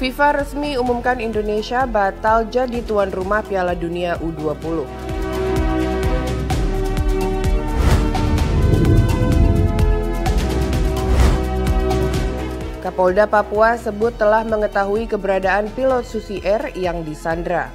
FIFA resmi umumkan Indonesia batal jadi tuan rumah Piala Dunia U20. Kapolda Papua sebut telah mengetahui keberadaan pilot Susi Air yang disandra.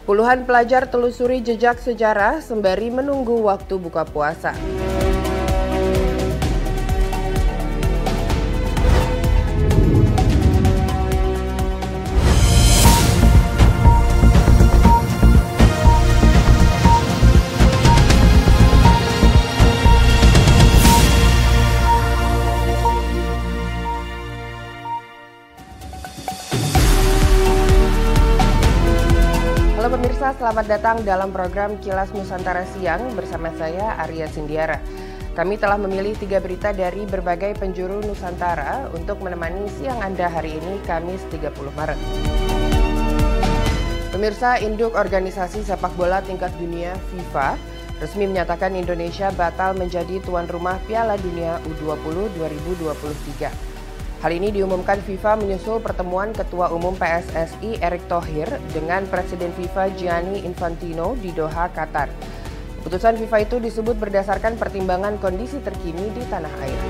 Puluhan pelajar telusuri jejak sejarah sembari menunggu waktu buka puasa. Halo pemirsa, selamat datang dalam program Kilas Nusantara Siang bersama saya Arya Sindiara. Kami telah memilih 3 berita dari berbagai penjuru Nusantara untuk menemani siang Anda hari ini, Kamis 30 Maret. Pemirsa, induk organisasi sepak bola tingkat dunia FIFA resmi menyatakan Indonesia batal menjadi tuan rumah Piala Dunia U20 2023. Hal ini diumumkan FIFA menyusul pertemuan Ketua Umum PSSI Erick Thohir dengan Presiden FIFA Gianni Infantino di Doha, Qatar. Keputusan FIFA itu disebut berdasarkan pertimbangan kondisi terkini di tanah air.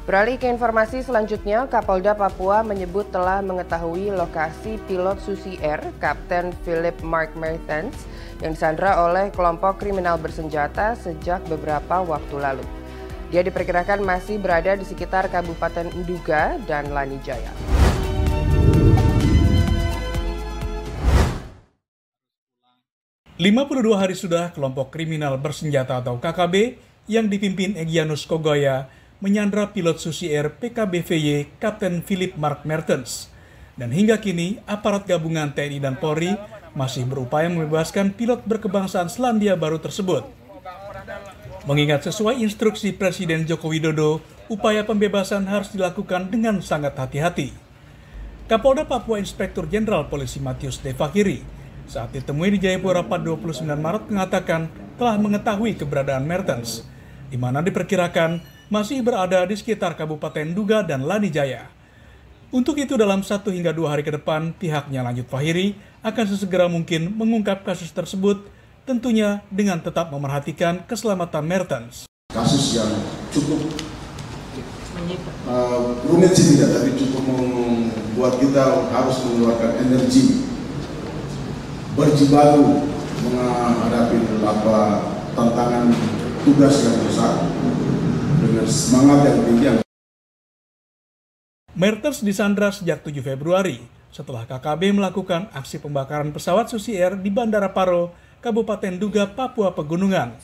Beralih ke informasi selanjutnya, Kapolda Papua menyebut telah mengetahui lokasi pilot Susi Air, Kapten Philip Mark Mertens, yang disandra oleh kelompok kriminal bersenjata sejak beberapa waktu lalu. Dia diperkirakan masih berada di sekitar Kabupaten Nduga dan Lanijaya. "52 hari sudah kelompok kriminal bersenjata atau KKB yang dipimpin Egyanus Kogoya menyandra pilot Susi Air PKBVY Kapten Philip Mark Mertens. Dan hingga kini, aparat gabungan TNI dan Polri masih berupaya membebaskan pilot berkebangsaan Selandia Baru tersebut. Mengingat sesuai instruksi Presiden Joko Widodo, upaya pembebasan harus dilakukan dengan sangat hati-hati. Kapolda Papua Inspektur Jenderal Polisi Matius Devakiri saat ditemui di Jayapura pada 29 Maret mengatakan telah mengetahui keberadaan Mertens, di mana diperkirakan masih berada di sekitar Kabupaten Nduga dan Lanijaya. Untuk itu dalam 1 hingga 2 hari ke depan, pihaknya lanjut Fahiri akan sesegera mungkin mengungkap kasus tersebut, tentunya dengan tetap memerhatikan keselamatan Mertens. Kasus yang cukup rumit sih tidak, tapi cukup membuat kita harus mengeluarkan energi berjibaku menghadapi tantangan tugas yang besar dengan semangat yang tinggi. Mertens disandra sejak 7 Februari setelah KKB melakukan aksi pembakaran pesawat Susi Air di Bandara Paro, Kabupaten Nduga, Papua Pegunungan.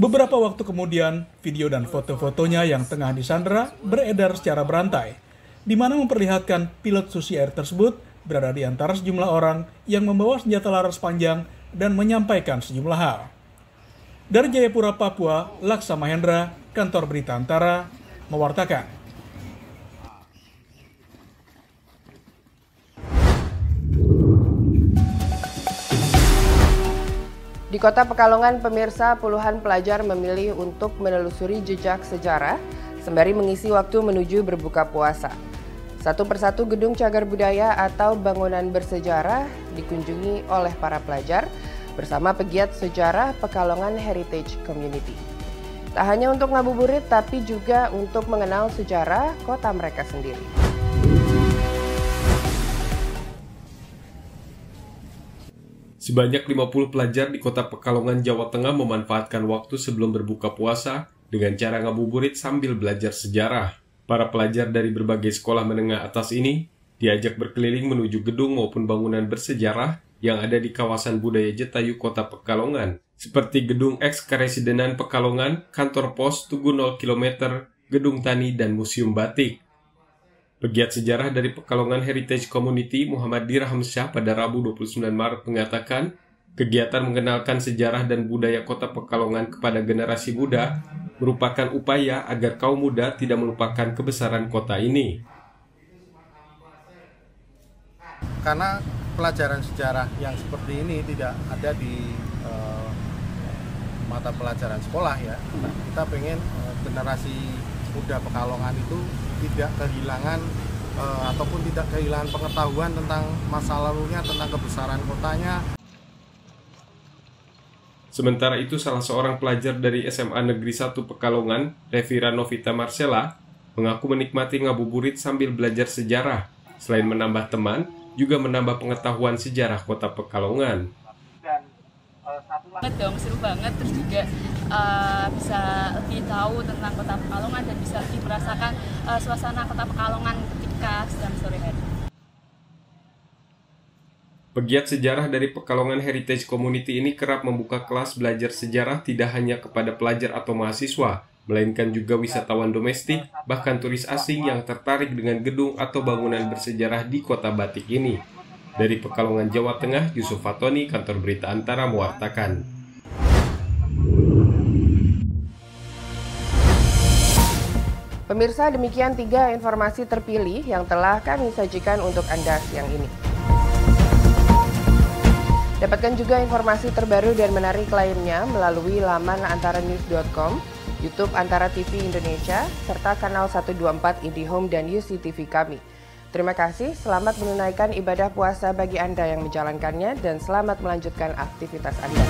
Beberapa waktu kemudian, video dan foto-fotonya yang tengah disandra beredar secara berantai, di mana memperlihatkan pilot Susi Air tersebut berada di antara sejumlah orang yang membawa senjata laras panjang dan menyampaikan sejumlah hal. Dari Jayapura, Papua, Laksa Mahendra, Kantor Berita Antara, mewartakan. Di Di Kota Pekalongan, pemirsa, puluhan pelajar memilih untuk menelusuri jejak sejarah sembari mengisi waktu menuju berbuka puasa. Satu persatu gedung cagar budaya atau bangunan bersejarah dikunjungi oleh para pelajar bersama pegiat sejarah Pekalongan Heritage Community. Tak hanya untuk ngabuburit, tapi juga untuk mengenal sejarah kota mereka sendiri. Sebanyak 50 pelajar di Kota Pekalongan, Jawa Tengah memanfaatkan waktu sebelum berbuka puasa dengan cara ngabuburit sambil belajar sejarah. Para pelajar dari berbagai sekolah menengah atas ini diajak berkeliling menuju gedung maupun bangunan bersejarah yang ada di kawasan budaya Jetayu Kota Pekalongan, seperti Gedung Eks-Karesidenan Pekalongan, Kantor Pos Tugu 0 km, Gedung Tani, dan Museum Batik. Pegiat sejarah dari Pekalongan Heritage Community Muhammad Dirhamsyah pada Rabu 29 Maret mengatakan, kegiatan mengenalkan sejarah dan budaya Kota Pekalongan kepada generasi muda merupakan upaya agar kaum muda tidak melupakan kebesaran kota ini. Karena pelajaran sejarah yang seperti ini tidak ada di mata pelajaran sekolah ya. Kita pengen generasi muda Pekalongan itu tidak kehilangan ataupun tidak kehilangan pengetahuan tentang masa lalunya, tentang kebesaran kotanya. Sementara itu, salah seorang pelajar dari SMA Negeri 1 Pekalongan, Revira Novita Marcella, mengaku menikmati ngabuburit sambil belajar sejarah. Selain menambah teman, juga menambah pengetahuan sejarah Kota Pekalongan. Dong, seru banget, terus juga bisa lebih tahu tentang Kota Pekalongan dan bisa lebih merasakan suasana Kota Pekalongan ketika sedang sore hari. Pegiat sejarah dari Pekalongan Heritage Community ini kerap membuka kelas belajar sejarah tidak hanya kepada pelajar atau mahasiswa, melainkan juga wisatawan domestik, bahkan turis asing yang tertarik dengan gedung atau bangunan bersejarah di Kota Batik ini. Dari Pekalongan, Jawa Tengah, Yusuf Fatoni, Kantor Berita Antara mewartakan. Pemirsa, demikian 3 informasi terpilih yang telah kami sajikan untuk Anda siang ini. Dapatkan juga informasi terbaru dan menarik lainnya melalui laman antaranews.com, YouTube Antara TV Indonesia, serta kanal 124 IndiHome dan UCTV kami. Terima kasih, selamat menunaikan ibadah puasa bagi Anda yang menjalankannya dan selamat melanjutkan aktivitas Anda.